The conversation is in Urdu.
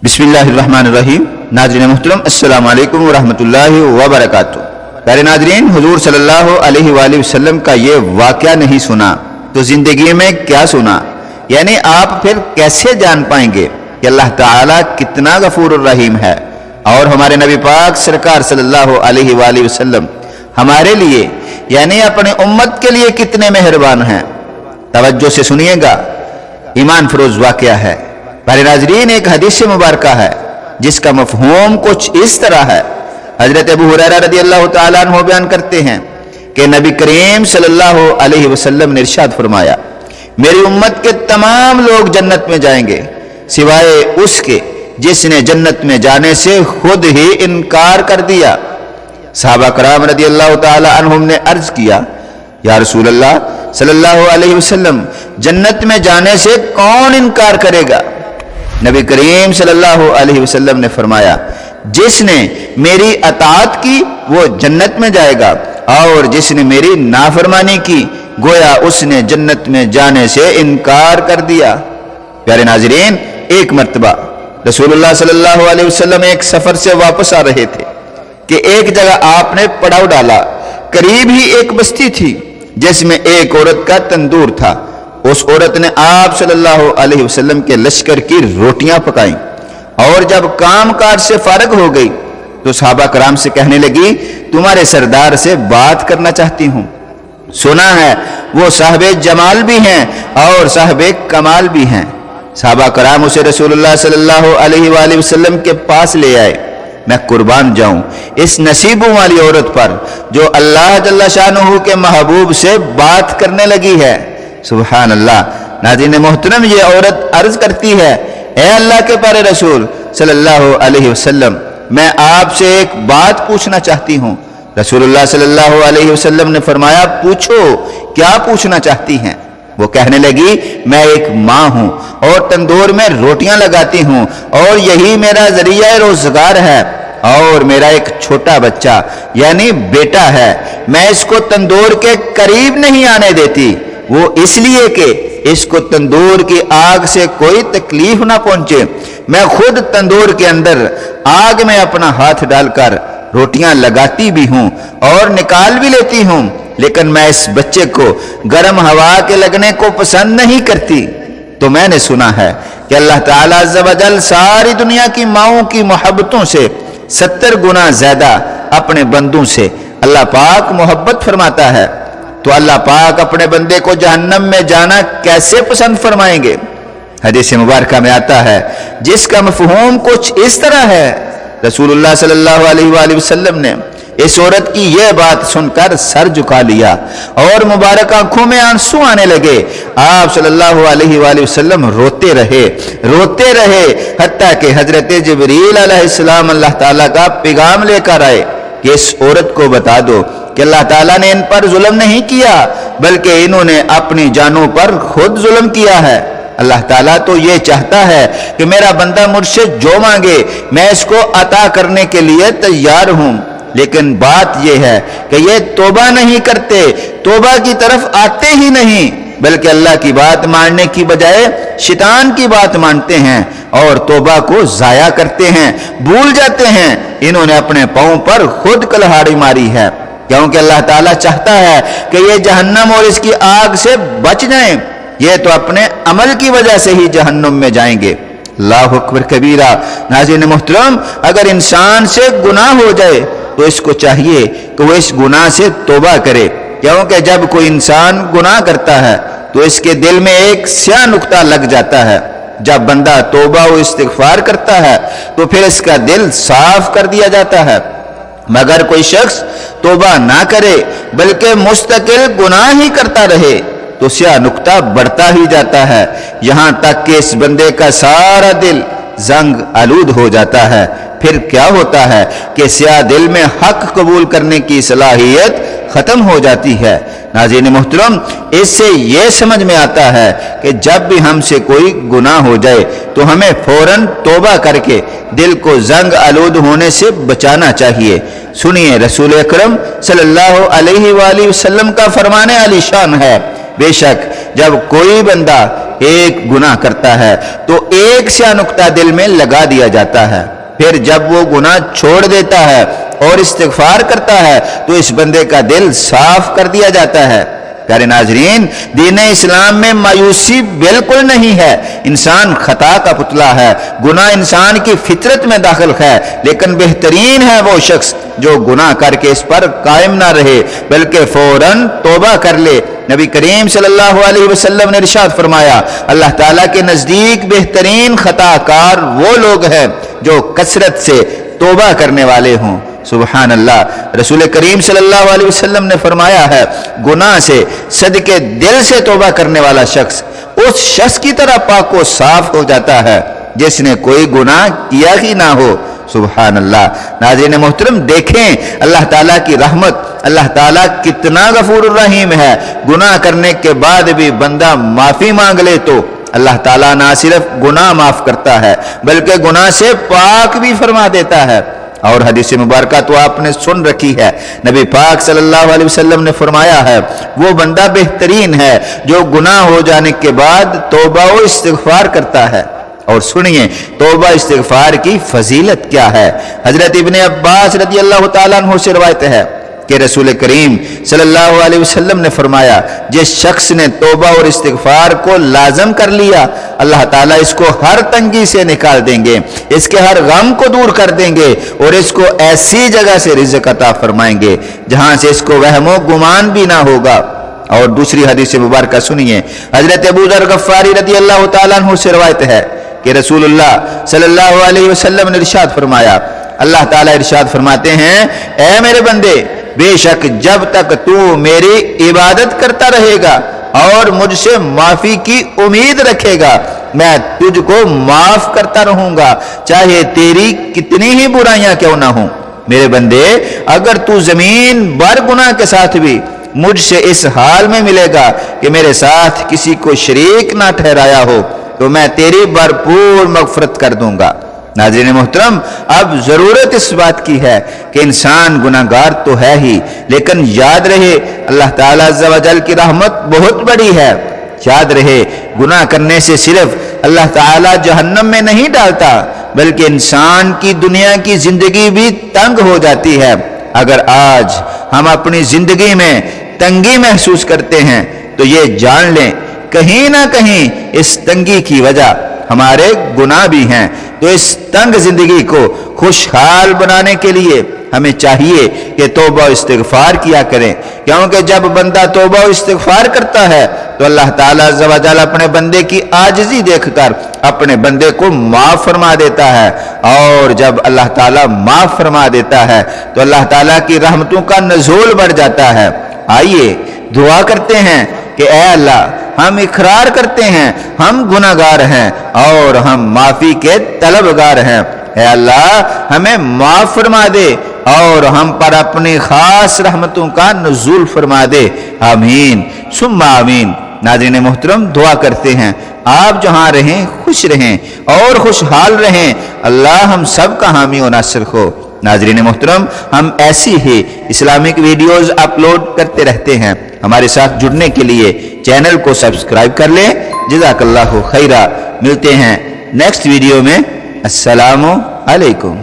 بسم اللہ الرحمن الرحیم۔ ناظرین محترم السلام علیکم ورحمۃ اللہ وبرکاتہ۔ پیارے ناظرین، حضور صلی اللہ علیہ وآلہ وسلم کا یہ واقعہ نہیں سنا تو زندگی میں کیا سنا؟ یعنی آپ پھر کیسے جان پائیں گے کہ اللہ تعالیٰ کتنا غفور الرحیم ہے اور ہمارے نبی پاک سرکار صلی اللہ علیہ وآلہ وسلم ہمارے لیے یعنی اپنے امت کے لیے کتنے مہربان ہیں۔ توجہ سے سنیے گا، ایمان فروز واقعہ ہے۔ پیارے ناظرین، ایک حدیث مبارکہ ہے جس کا مفہوم کچھ اس طرح ہے۔ حضرت ابو ہریرہ رضی اللہ تعالیٰ عنہ بیان کرتے ہیں کہ نبی کریم صلی اللہ علیہ وسلم نے ارشاد فرمایا، میری امت کے تمام لوگ جنت میں جائیں گے سوائے اس کے جس نے جنت میں جانے سے خود ہی انکار کر دیا۔ صحابہ کرام رضی اللہ تعالیٰ عنہم نے عرض کیا، یا رسول اللہ صلی اللہ علیہ وسلم، جنت میں جانے سے کون انکار کرے گا؟ نبی کریم صلی اللہ علیہ وسلم نے فرمایا، جس نے میری اطاعت کی وہ جنت میں جائے گا اور جس نے میری نافرمانی کی گویا اس نے جنت میں جانے سے انکار کر دیا۔ پیارے ناظرین، ایک مرتبہ رسول اللہ صلی اللہ علیہ وسلم ایک سفر سے واپس آ رہے تھے کہ ایک جگہ آپ نے پڑاؤ ڈالا۔ قریب ہی ایک بستی تھی جس میں ایک عورت کا تندور تھا۔ اس عورت نے آپ صلی اللہ علیہ وسلم کے لشکر کی روٹیاں پکائیں اور جب کام کاج سے فارغ ہو گئی تو صحابہ کرام سے کہنے لگی، تمہارے سردار سے بات کرنا چاہتی ہوں۔ سنا ہے وہ صاحب جمال بھی ہیں اور صاحب کمال بھی ہیں۔ صحابہ کرام اسے رسول اللہ صلی اللہ علیہ وآلہ وسلم کے پاس لے آئے۔ میں قربان جاؤں اس نصیبوں والی عورت پر جو اللہ جل شانہ کے محبوب سے بات کرنے لگی ہے۔ سبحان اللہ۔ ناظرین محترم، یہ عورت عرض کرتی ہے، اے اللہ کے پیارے رسول صلی اللہ علیہ وسلم، میں آپ سے ایک بات پوچھنا چاہتی ہوں۔ رسول اللہ صلی اللہ علیہ وسلم نے فرمایا، پوچھو، کیا پوچھنا چاہتی ہیں؟ وہ کہنے لگی، میں ایک ماں ہوں اور تندور میں روٹیاں لگاتی ہوں اور یہی میرا ذریعہ روزگار ہے، اور میرا ایک چھوٹا بچہ یعنی بیٹا ہے، میں اس کو تندور کے قریب نہیں آنے دیتی، وہ اس لیے کہ اس کو تندور کی آگ سے کوئی تکلیف نہ پہنچے۔ میں خود تندور کے اندر آگ میں اپنا ہاتھ ڈال کر روٹیاں لگاتی بھی ہوں اور نکال بھی لیتی ہوں، لیکن میں اس بچے کو گرم ہوا کے لگنے کو پسند نہیں کرتی۔ تو میں نے سنا ہے کہ اللہ تعالیٰ عز و جل ساری دنیا کی ماؤں کی محبتوں سے 70 گنا زیادہ اپنے بندوں سے اللہ پاک محبت فرماتا ہے، تو اللہ پاک اپنے بندے کو جہنم میں جانا کیسے پسند فرمائیں گے؟ حدیث مبارکہ میں آتا ہے جس کا مفہوم کچھ اس طرح ہے۔ رسول اللہ صلی اللہ علیہ وآلہ وسلم نے اس عورت کی یہ بات سن کر سر جھکا لیا اور مبارک آنکھوں میں آنسو آنے لگے۔ آپ صلی اللہ علیہ وآلہ وسلم روتے رہے حتیٰ کہ حضرت جبریل علیہ السلام اللہ تعالیٰ کا پیغام لے کر آئے کہ اس عورت کو بتا دو کہ اللہ تعالیٰ نے ان پر ظلم نہیں کیا بلکہ انہوں نے اپنی جانوں پر خود ظلم کیا ہے۔ اللہ تعالیٰ تو یہ چاہتا ہے کہ میرا بندہ مجھ سے جو مانگے میں اس کو عطا کرنے کے لیے تیار ہوں، لیکن بات یہ ہے کہ یہ توبہ نہیں کرتے، توبہ کی طرف آتے ہی نہیں، بلکہ اللہ کی بات ماننے کی بجائے شیطان کی بات مانتے ہیں اور توبہ کو ضائع کرتے ہیں، بھول جاتے ہیں۔ انہوں نے اپنے پاؤں پر خود کلہاڑی ماری ہے، کیونکہ اللہ تعالیٰ چاہتا ہے کہ یہ جہنم اور اس کی آگ سے بچ جائیں، یہ تو اپنے عمل کی وجہ سے ہی جہنم میں جائیں گے۔ اللہ اکبر کبیرہ۔ ناظرین محترم، اگر انسان سے گناہ ہو جائے تو اس کو چاہیے کہ وہ اس گناہ سے توبہ کرے، کیونکہ جب کوئی انسان گناہ کرتا ہے تو اس کے دل میں ایک سیاہ نقطہ لگ جاتا ہے۔ جب بندہ توبہ و استغفار کرتا ہے تو پھر اس کا دل صاف کر دیا جاتا ہے، مگر کوئی شخص توبہ نہ کرے بلکہ مستقل گناہ ہی کرتا رہے تو سیاہ نقطہ بڑھتا ہی جاتا ہے، یہاں تک کہ اس بندے کا سارا دل زنگ آلود ہو جاتا ہے۔ پھر کیا ہوتا ہے کہ سیاہ دل میں حق قبول کرنے کی صلاحیت ختم ہو جاتی ہے۔ ناظرین محترم، اس سے یہ سمجھ میں آتا ہے کہ جب بھی ہم سے کوئی گناہ ہو جائے تو ہمیں فوراً توبہ کر کے دل کو زنگ آلود ہونے سے بچانا چاہیے۔ سنیے رسول اکرم صلی اللہ علیہ وآلہ وسلم کا فرمان علی شان ہے، بے شک جب کوئی بندہ ایک گناہ کرتا ہے تو ایک سا نقطہ دل میں لگا دیا جاتا ہے، پھر جب وہ گناہ چھوڑ دیتا ہے اور استغفار کرتا ہے تو اس بندے کا دل صاف کر دیا جاتا ہے۔ پیارے ناظرین، دین اسلام میں مایوسی بالکل نہیں ہے۔ انسان خطا کا پتلا ہے، گناہ انسان کی فطرت میں داخل ہے، لیکن بہترین ہے وہ شخص جو گناہ کر کے اس پر قائم نہ رہے بلکہ فوراً توبہ کر لے۔ نبی کریم صلی اللہ علیہ وسلم نے ارشاد فرمایا، اللہ تعالیٰ کے نزدیک بہترین خطا کار وہ لوگ ہیں جو کثرت سے توبہ کرنے والے ہوں۔ سبحان اللہ۔ رسول کریم صلی اللہ علیہ وسلم نے فرمایا ہے، گناہ سے صدقے دل سے توبہ کرنے والا شخص اس شخص کی طرح پاک و صاف ہو جاتا ہے جس نے کوئی گناہ کیا ہی نہ ہو۔ سبحان اللہ۔ ناظرین محترم، دیکھیں اللہ تعالیٰ کی رحمت، اللہ تعالیٰ کتنا غفور الرحیم ہے۔ گناہ کرنے کے بعد بھی بندہ معافی مانگ لے تو اللہ تعالیٰ نہ صرف گناہ معاف کرتا ہے بلکہ گناہ سے پاک بھی فرما دیتا ہے۔ اور حدیث مبارکہ تو آپ نے سن رکھی ہے، نبی پاک صلی اللہ علیہ وسلم نے فرمایا ہے، وہ بندہ بہترین ہے جو گناہ ہو جانے کے بعد توبہ و استغفار کرتا ہے۔ اور سنیے توبہ استغفار کی فضیلت کیا ہے۔ حضرت ابن عباس رضی اللہ تعالیٰ عنہ سے روایت ہے کہ رسول کریم صلی اللہ علیہ وسلم نے فرمایا، جس شخص نے توبہ اور استغفار کو لازم کر لیا، اللہ تعالیٰ اس کو ہر تنگی سے نکال دیں گے، اس کے ہر غم کو دور کر دیں گے اور اس کو ایسی جگہ سے رزق عطا فرمائیں گے جہاں سے اس کو وہم و گمان بھی نہ ہوگا۔ اور دوسری حدیث مبارکہ سنیے، حضرت ابو ذر غفاری رضی اللہ تعالیٰ عنہ سے روایت ہے کہ رسول اللہ صلی اللہ علیہ وسلم نے ارشاد فرمایا، اللہ تعالیٰ ارشاد فرماتے ہیں، اے میرے بندے، بے شک جب تک تو میری عبادت کرتا رہے گا اور مجھ سے معافی کی امید رکھے گا، میں تجھ کو معاف کرتا رہوں گا، چاہے تیری کتنی ہی برائیاں کیوں نہ ہوں۔ میرے بندے، اگر تو زمین بھر گناہ کے ساتھ بھی مجھ سے اس حال میں ملے گا کہ میرے ساتھ کسی کو شریک نہ ٹھہرایا ہو تو میں تیری بھرپور مغفرت کر دوں گا۔ ناظرین محترم، اب ضرورت اس بات کی ہے کہ انسان گناہگار تو ہے ہی، لیکن یاد رہے اللہ تعالیٰ عز و جل کی رحمت بہت بڑی ہے۔ یاد رہے گناہ کرنے سے صرف اللہ تعالیٰ جہنم میں نہیں ڈالتا بلکہ انسان کی دنیا کی زندگی بھی تنگ ہو جاتی ہے۔ اگر آج ہم اپنی زندگی میں تنگی محسوس کرتے ہیں تو یہ جان لیں کہیں نہ کہیں اس تنگی کی وجہ ہمارے گناہ بھی ہیں۔ تو اس تنگ زندگی کو خوشحال بنانے کے لیے ہمیں چاہیے کہ توبہ و استغفار کیا کریں، کیونکہ جب بندہ توبہ و استغفار کرتا ہے تو اللہ تعالیٰ عز و جل اپنے بندے کی عاجزی دیکھ کر اپنے بندے کو معاف فرما دیتا ہے، اور جب اللہ تعالیٰ معاف فرما دیتا ہے تو اللہ تعالیٰ کی رحمتوں کا نزول بڑھ جاتا ہے۔ آئیے دعا کرتے ہیں کہ اے اللہ، ہم اقرار کرتے ہیں ہم گناہگار ہیں اور ہم معافی کے طلبگار ہیں، اے اللہ ہمیں معاف فرما دے اور ہم پر اپنی خاص رحمتوں کا نزول فرما دے، آمین ثم آمین۔ ناظرین محترم، دعا کرتے ہیں آپ جہاں رہیں خوش رہیں اور خوشحال رہیں، اللہ ہم سب کا حامی و ناصر ہو۔ ناظرین محترم، ہم ایسی ہی اسلامک ویڈیوز اپلوڈ کرتے رہتے ہیں، ہمارے ساتھ جڑنے کے لیے چینل کو سبسکرائب کر لیں۔ جزاک اللہ خیرہ۔ ملتے ہیں نیکسٹ ویڈیو میں۔ السلام علیکم۔